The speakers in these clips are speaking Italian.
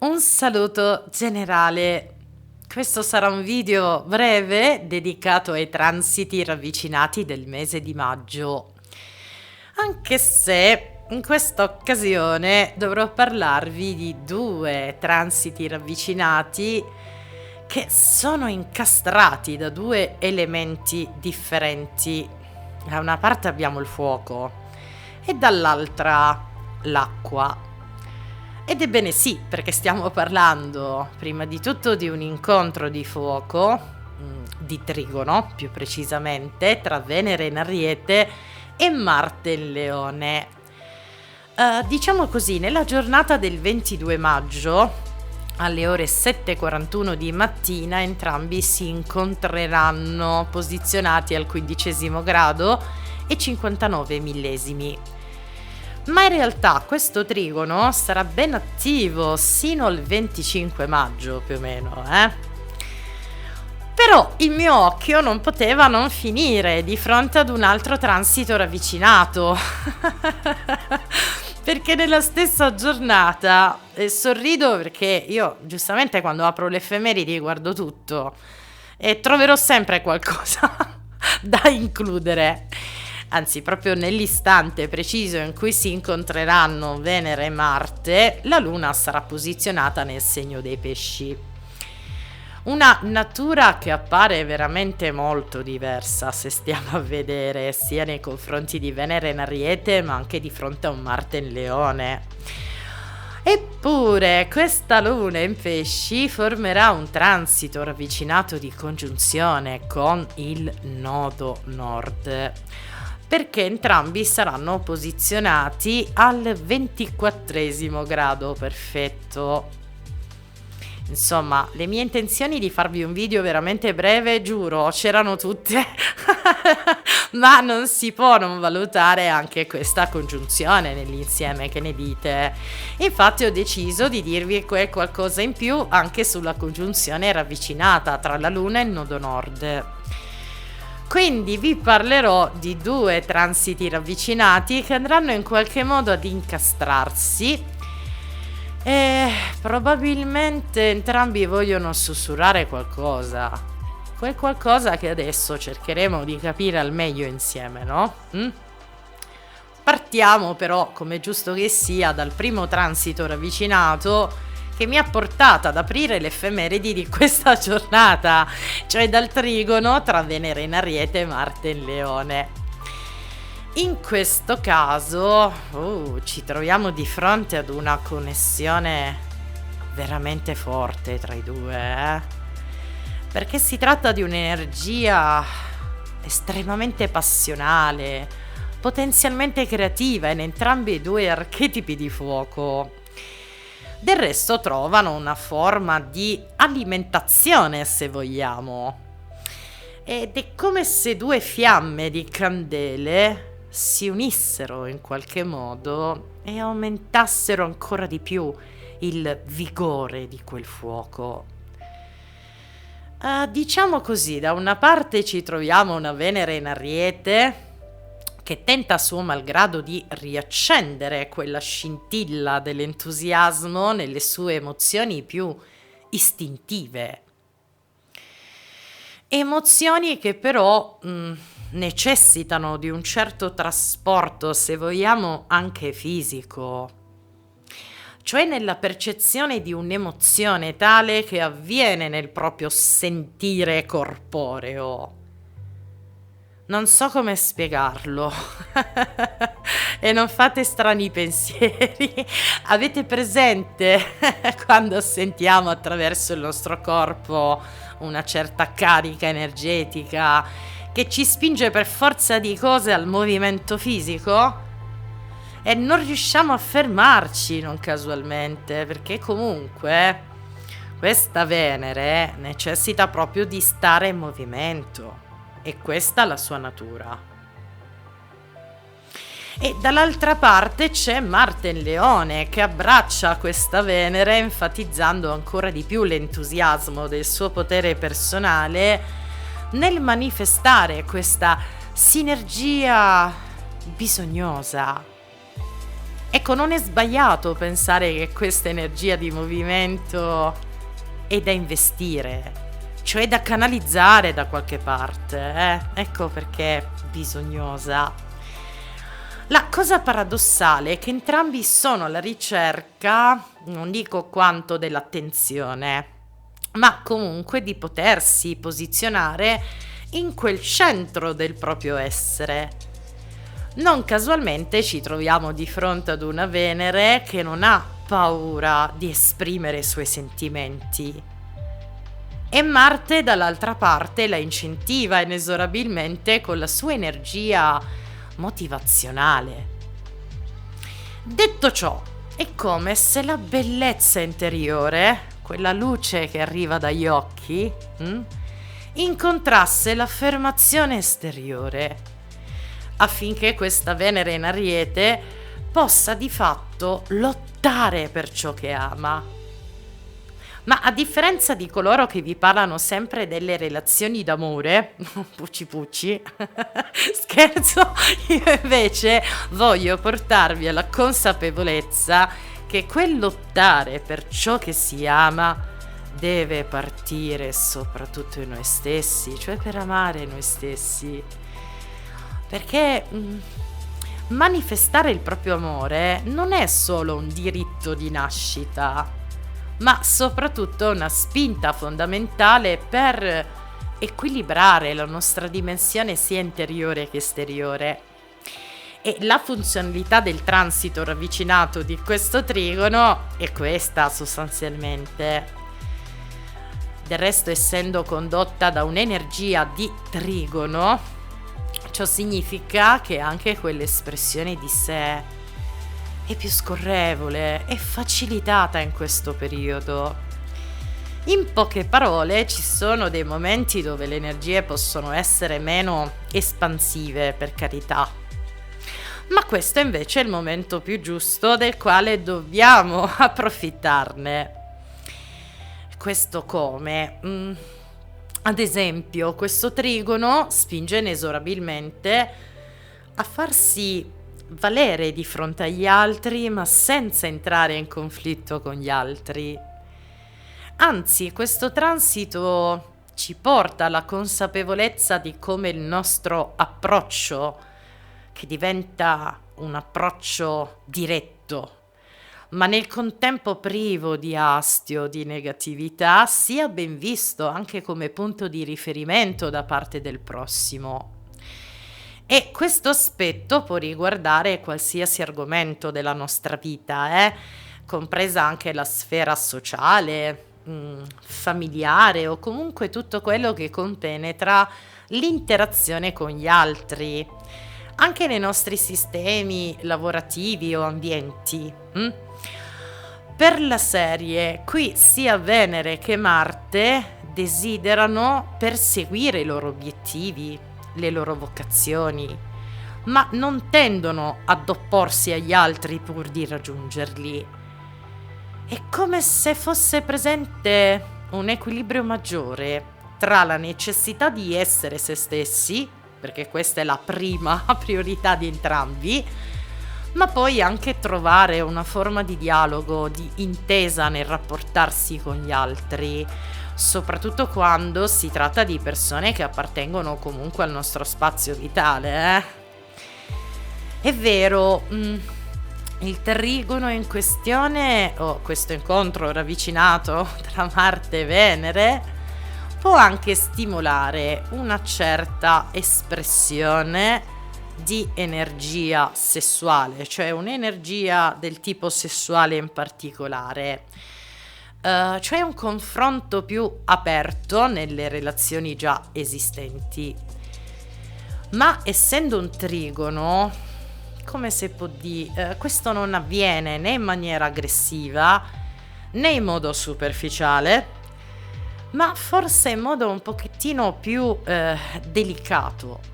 Un saluto generale. Questo sarà un video breve dedicato ai transiti ravvicinati del mese di maggio. Anche se in questa occasione dovrò parlarvi di due transiti ravvicinati che sono incastrati da due elementi differenti. Da una parte abbiamo il fuoco e dall'altra l'acqua. Ed ebbene sì, perché stiamo parlando prima di tutto di un incontro di fuoco, di trigono più precisamente, tra Venere in Ariete e Marte in Leone. Diciamo così, nella giornata del 22 maggio, alle ore 7:41 di mattina, entrambi si incontreranno posizionati al 15° grado e 59 millesimi. Ma in realtà questo trigono sarà ben attivo sino al 25 maggio più o meno, Però il mio occhio non poteva non finire di fronte ad un altro transito ravvicinato. Perché nella stessa giornata, sorrido perché io giustamente quando apro le effemeridi guardo tutto e troverò sempre qualcosa da includere. Anzi, proprio nell'istante preciso in cui si incontreranno Venere e Marte, la Luna sarà posizionata nel segno dei Pesci. Una natura che appare veramente molto diversa se stiamo a vedere, sia nei confronti di Venere in Ariete, ma anche di fronte a un Marte in Leone. Eppure, questa Luna in Pesci formerà un transito ravvicinato di congiunzione con il nodo nord, perché entrambi saranno posizionati al 24° grado perfetto. Insomma, le mie intenzioni di farvi un video veramente breve, giuro, c'erano tutte, ma non si può non valutare anche questa congiunzione nell'insieme, che ne dite? Infatti ho deciso di dirvi qualcosa in più anche sulla congiunzione ravvicinata tra la Luna e il nodo nord. Quindi vi parlerò di due transiti ravvicinati che andranno in qualche modo ad incastrarsi e probabilmente entrambi vogliono sussurrare qualcosa. Quel qualcosa che adesso cercheremo di capire al meglio insieme, no? Partiamo però, come giusto che sia, dal primo transito ravvicinato che mi ha portato ad aprire le effemeridi di questa giornata, cioè dal trigono tra Venere in Ariete e Marte in Leone. In questo caso ci troviamo di fronte ad una connessione veramente forte tra i due, perché si tratta di un'energia estremamente passionale, potenzialmente creativa in entrambi i due archetipi di fuoco. Del resto trovano una forma di alimentazione, se vogliamo, ed è come se due fiamme di candele si unissero in qualche modo e aumentassero ancora di più il vigore di quel fuoco. Diciamo così, da una parte ci troviamo una Venere in Ariete che tenta a suo malgrado di riaccendere quella scintilla dell'entusiasmo nelle sue emozioni più istintive. Emozioni che però necessitano di un certo trasporto, se vogliamo anche fisico, cioè nella percezione di un'emozione tale che avviene nel proprio sentire corporeo. Non so come spiegarlo. E non fate strani pensieri. Avete presente quando sentiamo attraverso il nostro corpo una certa carica energetica che ci spinge per forza di cose al movimento fisico? E non riusciamo a fermarci, non casualmente, perché comunque questa Venere necessita proprio di stare in movimento. E questa è la sua natura. E dall'altra parte c'è Marte in Leone che abbraccia questa Venere, enfatizzando ancora di più l'entusiasmo del suo potere personale nel manifestare questa sinergia bisognosa Ecco, non è sbagliato pensare che questa energia di movimento è da investire, cioè da canalizzare da qualche parte, Ecco perché è bisognosa. La cosa paradossale è che entrambi sono alla ricerca, non dico quanto dell'attenzione, ma comunque di potersi posizionare in quel centro del proprio essere. Non casualmente ci troviamo di fronte ad una Venere che non ha paura di esprimere i suoi sentimenti e Marte dall'altra parte la incentiva inesorabilmente con la sua energia motivazionale. Detto ciò, è come se la bellezza interiore, quella luce che arriva dagli occhi, incontrasse l'affermazione esteriore, affinché questa Venere in Ariete possa di fatto lottare per ciò che ama. Ma a differenza di coloro che vi parlano sempre delle relazioni d'amore, pucci pucci, scherzo, io invece voglio portarvi alla consapevolezza che quel lottare per ciò che si ama deve partire soprattutto in noi stessi, cioè per amare noi stessi. Perché manifestare il proprio amore non è solo un diritto di nascita, ma soprattutto una spinta fondamentale per equilibrare la nostra dimensione sia interiore che esteriore. E la funzionalità del transito ravvicinato di questo trigono è questa sostanzialmente. Del resto, essendo condotta da un'energia di trigono, ciò significa che anche quell'espressione di sé è più scorrevole e facilitata in questo periodo. In poche parole, ci sono dei momenti dove le energie possono essere meno espansive, per carità, ma questo invece è il momento più giusto del quale dobbiamo approfittarne. Questo come? Ad esempio, questo trigono spinge inesorabilmente a farsi valere di fronte agli altri, ma senza entrare in conflitto con gli altri. Anzi, questo transito ci porta alla consapevolezza di come il nostro approccio, che diventa un approccio diretto, ma nel contempo privo di astio, di negatività, sia ben visto anche come punto di riferimento da parte del prossimo. E questo aspetto può riguardare qualsiasi argomento della nostra vita, compresa anche la sfera sociale, familiare o comunque tutto quello che compenetra l'interazione con gli altri, anche nei nostri sistemi lavorativi o ambienti. Per la serie, qui sia Venere che Marte desiderano perseguire i loro obiettivi, le loro vocazioni, ma non tendono ad opporsi agli altri pur di raggiungerli. È come se fosse presente un equilibrio maggiore tra la necessità di essere se stessi, perché questa è la prima priorità di entrambi, ma poi anche trovare una forma di dialogo, di intesa nel rapportarsi con gli altri, soprattutto quando si tratta di persone che appartengono comunque al nostro spazio vitale. È vero, il trigono in questione, o questo incontro ravvicinato tra Marte e Venere, può anche stimolare una certa espressione di energia sessuale, cioè un'energia del tipo sessuale in particolare. Cioè un confronto più aperto nelle relazioni già esistenti. Ma essendo un trigono, come si può dire, questo non avviene né in maniera aggressiva né in modo superficiale, ma forse in modo un pochettino più delicato.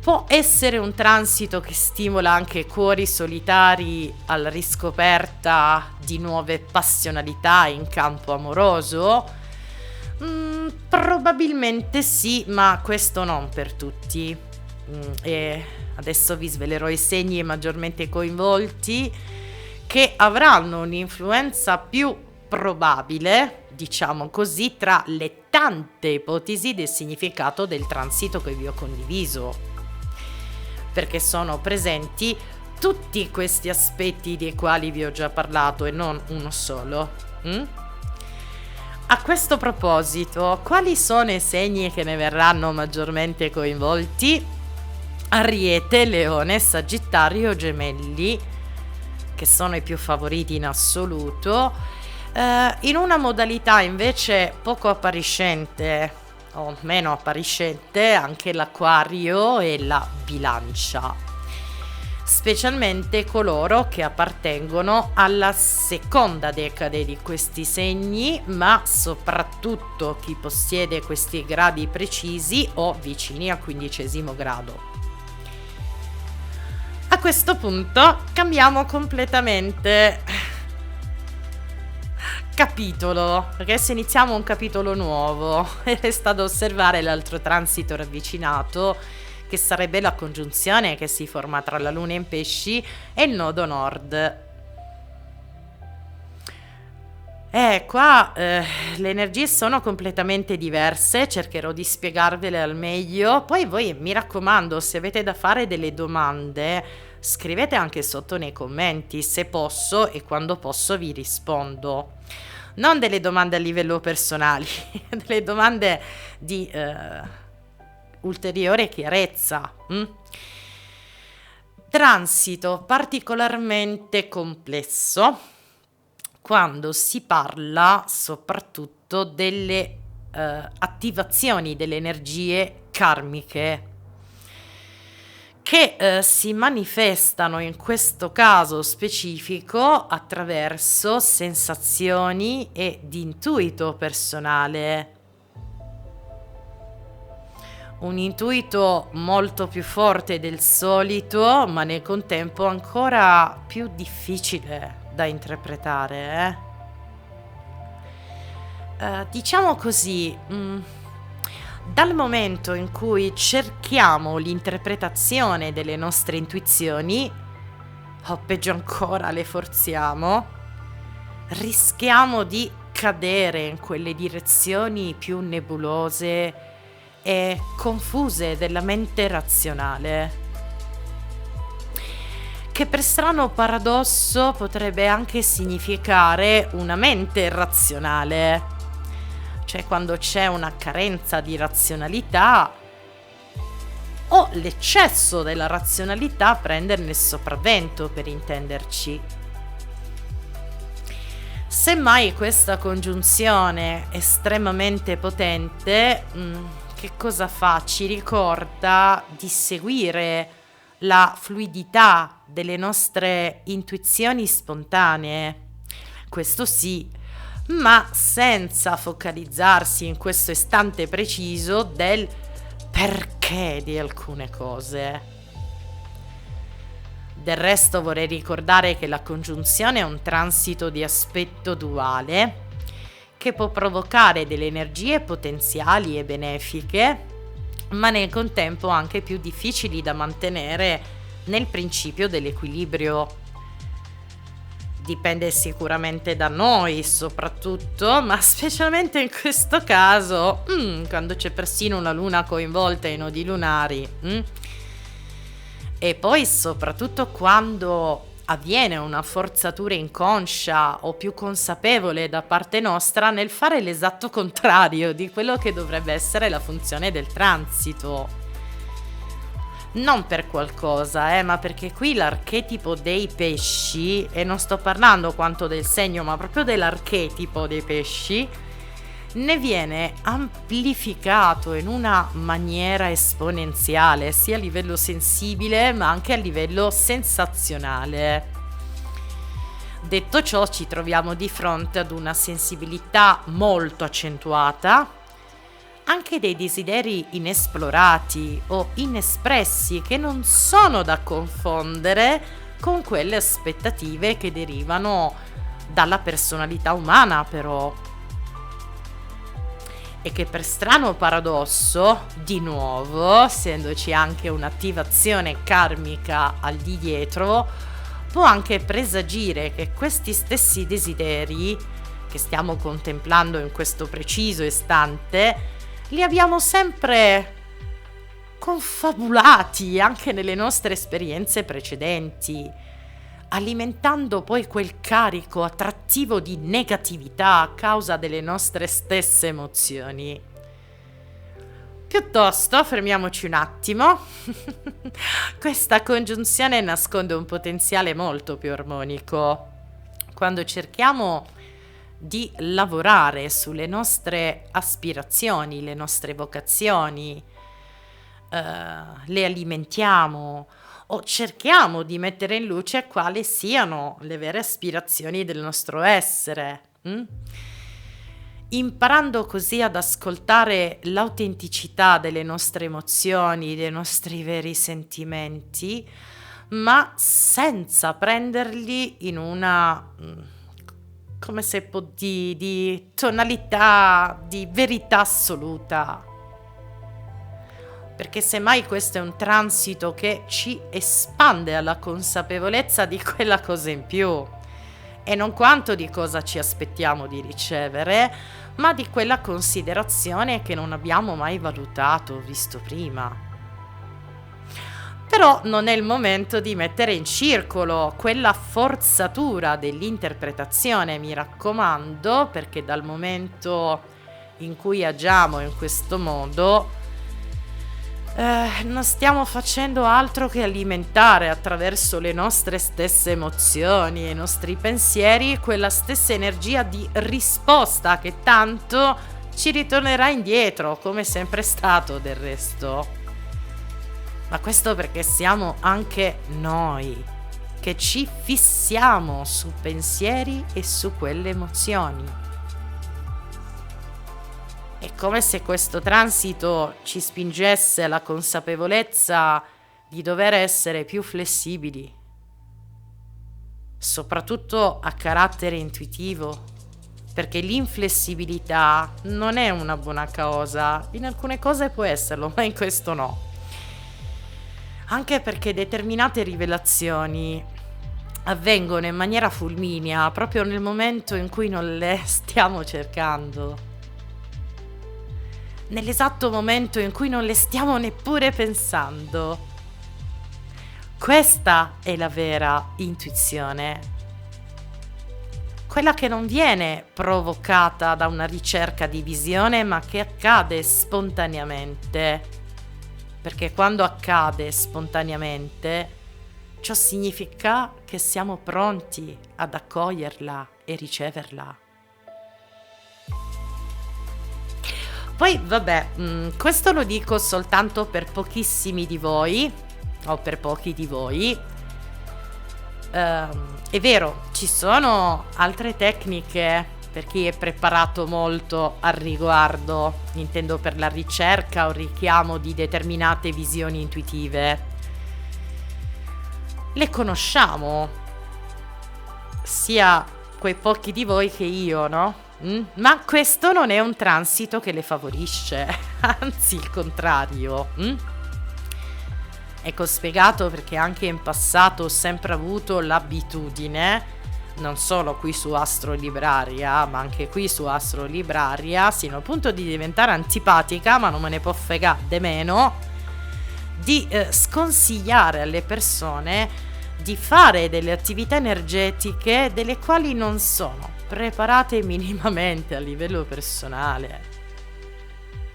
Può essere un transito che stimola anche cuori solitari alla riscoperta di nuove passionalità in campo amoroso? Probabilmente sì, ma questo non per tutti. e adesso vi svelerò i segni maggiormente coinvolti che avranno un'influenza più probabile, diciamo così, tra le tante ipotesi del significato del transito che vi ho condiviso, perché sono presenti tutti questi aspetti dei quali vi ho già parlato e non uno solo. A questo proposito, quali sono i segni che ne verranno maggiormente coinvolti? Ariete, Leone, Sagittario, Gemelli, che sono i più favoriti in assoluto, in una modalità invece poco appariscente o meno appariscente anche l'Acquario e la Bilancia, specialmente coloro che appartengono alla seconda decade di questi segni, ma soprattutto chi possiede questi gradi precisi o vicini al 15° grado. A questo punto cambiamo completamente capitolo, perché se iniziamo un capitolo nuovo e resta ad osservare l'altro transito ravvicinato, che sarebbe la congiunzione che si forma tra la Luna in Pesci e il nodo nord. Qua le energie sono completamente diverse, cercherò di spiegarvele al meglio. Poi voi, mi raccomando, se avete da fare delle domande, scrivete anche sotto nei commenti, se posso e quando posso vi rispondo. Non delle domande a livello personale, delle domande di ulteriore chiarezza. Transito particolarmente complesso quando si parla soprattutto delle attivazioni delle energie karmiche che si manifestano in questo caso specifico attraverso sensazioni e di intuito personale. Un intuito molto più forte del solito, ma nel contempo ancora più difficile da interpretare. Diciamo così, dal momento in cui cerchiamo l'interpretazione delle nostre intuizioni, o peggio ancora le forziamo, rischiamo di cadere in quelle direzioni più nebulose e confuse della mente razionale, che per strano paradosso potrebbe anche significare una mente razionale, cioè quando c'è una carenza di razionalità o l'eccesso della razionalità a prenderne il sopravvento, per intenderci. Semmai questa congiunzione estremamente potente, che cosa fa? Ci ricorda di seguire la fluidità delle nostre intuizioni spontanee, questo sì, ma senza focalizzarsi in questo istante preciso del perché di alcune cose. Del resto vorrei ricordare che la congiunzione è un transito di aspetto duale che può provocare delle energie potenziali e benefiche, ma nel contempo anche più difficili da mantenere nel principio dell'equilibrio. Dipende sicuramente da noi soprattutto, ma specialmente in questo caso, quando c'è persino una luna coinvolta in nodi lunari, e poi soprattutto quando avviene una forzatura inconscia o più consapevole da parte nostra nel fare l'esatto contrario di quello che dovrebbe essere la funzione del transito. Non per qualcosa, ma perché qui l'archetipo dei pesci, e non sto parlando quanto del segno, ma proprio dell'archetipo dei pesci, ne viene amplificato in una maniera esponenziale, sia a livello sensibile ma anche a livello sensazionale. Detto ciò, ci troviamo di fronte ad una sensibilità molto accentuata, anche dei desideri inesplorati o inespressi che non sono da confondere con quelle aspettative che derivano dalla personalità umana, però. e che per strano paradosso, di nuovo, essendoci anche un'attivazione karmica al di dietro, può anche presagire che questi stessi desideri che stiamo contemplando in questo preciso istante, li abbiamo sempre confabulati anche nelle nostre esperienze precedenti, alimentando poi quel carico attrattivo di negatività a causa delle nostre stesse emozioni. Piuttosto, fermiamoci un attimo. Questa congiunzione nasconde un potenziale molto più armonico. Quando cerchiamo di lavorare sulle nostre aspirazioni, le nostre vocazioni, le alimentiamo o cerchiamo di mettere in luce quali siano le vere aspirazioni del nostro essere, imparando così ad ascoltare l'autenticità delle nostre emozioni, dei nostri veri sentimenti, ma senza prenderli in una come se di tonalità di verità assoluta. Perché semmai questo è un transito che ci espande alla consapevolezza di quella cosa in più e non quanto di cosa ci aspettiamo di ricevere, ma di quella considerazione che non abbiamo mai valutato, visto prima. Però non è il momento di mettere in circolo quella forzatura dell'interpretazione, mi raccomando, perché dal momento in cui agiamo in questo modo non stiamo facendo altro che alimentare attraverso le nostre stesse emozioni e i nostri pensieri quella stessa energia di risposta che tanto ci ritornerà indietro, come è sempre stato del resto. Ma questo perché siamo anche noi che ci fissiamo su pensieri e su quelle emozioni. È come se questo transito ci spingesse alla consapevolezza di dover essere più flessibili, soprattutto a carattere intuitivo, perché l'inflessibilità non è una buona cosa, in alcune cose può esserlo, ma in questo no. Anche perché determinate rivelazioni avvengono in maniera fulminea proprio nel momento in cui non le stiamo cercando. Nell'esatto momento in cui non le stiamo neppure pensando. Questa è la vera intuizione, quella che non viene provocata da una ricerca di visione, ma che accade spontaneamente. Perché quando accade spontaneamente, ciò significa che siamo pronti ad accoglierla e riceverla. Poi vabbè, questo lo dico soltanto per pochissimi di voi, o per pochi di voi. È vero, ci sono altre tecniche per chi è preparato molto al riguardo, intendo per la ricerca o richiamo di determinate visioni intuitive. Le conosciamo, sia quei pochi di voi che io, no? Ma questo non è un transito che le favorisce, anzi il contrario. Ecco, spiegato perché anche in passato ho sempre avuto l'abitudine, non solo qui su Astrolibraria, ma anche qui su Astrolibraria, sino al punto di diventare antipatica, ma non me ne può fregare de meno, di sconsigliare alle persone di fare delle attività energetiche delle quali non sono preparate minimamente a livello personale,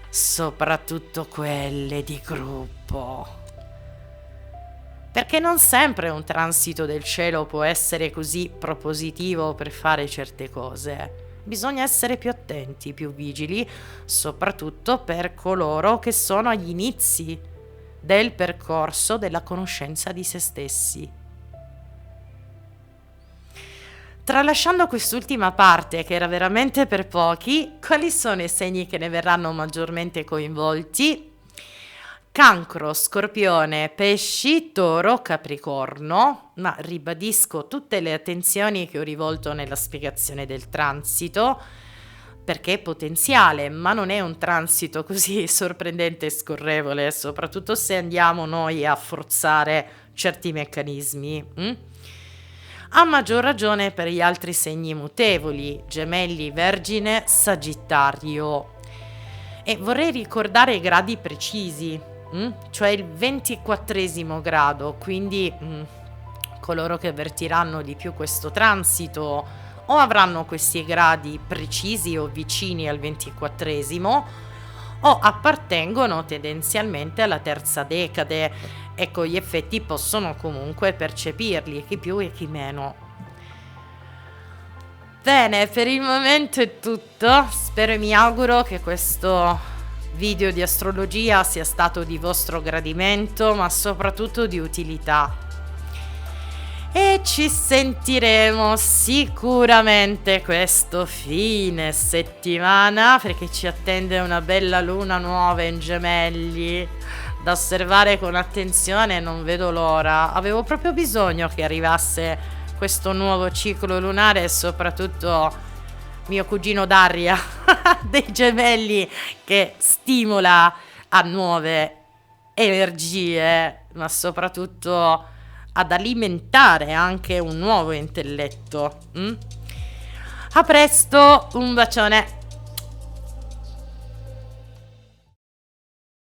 soprattutto quelle di gruppo, perché non sempre un transito del cielo può essere così propositivo per fare certe cose. Bisogna essere più attenti, più vigili, soprattutto per coloro che sono agli inizi del percorso della conoscenza di se stessi. Tralasciando quest'ultima parte, che era veramente per pochi, quali sono i segni che ne verranno maggiormente coinvolti? Cancro, Scorpione, Pesci, Toro, Capricorno, ma ribadisco tutte le attenzioni che ho rivolto nella spiegazione del transito, perché è potenziale, ma non è un transito così sorprendente e scorrevole, soprattutto se andiamo noi a forzare certi meccanismi. A maggior ragione per gli altri segni mutevoli, Gemelli, Vergine, Sagittario. E vorrei ricordare i gradi precisi, cioè il 24° grado, quindi coloro che avvertiranno di più questo transito o avranno questi gradi precisi o vicini al 24° o appartengono tendenzialmente alla terza decade. Ecco, gli effetti possono comunque percepirli, chi più e chi meno. Bene, per il momento è tutto. Spero e mi auguro che questo video di astrologia sia stato di vostro gradimento, ma soprattutto di utilità. E ci sentiremo sicuramente questo fine settimana, perché ci attende una bella luna nuova in Gemelli da osservare con attenzione. Non vedo l'ora, avevo proprio bisogno che arrivasse questo nuovo ciclo lunare, e soprattutto mio cugino Daria dei Gemelli che stimola a nuove energie, ma soprattutto ad alimentare anche un nuovo intelletto. A presto, un bacione.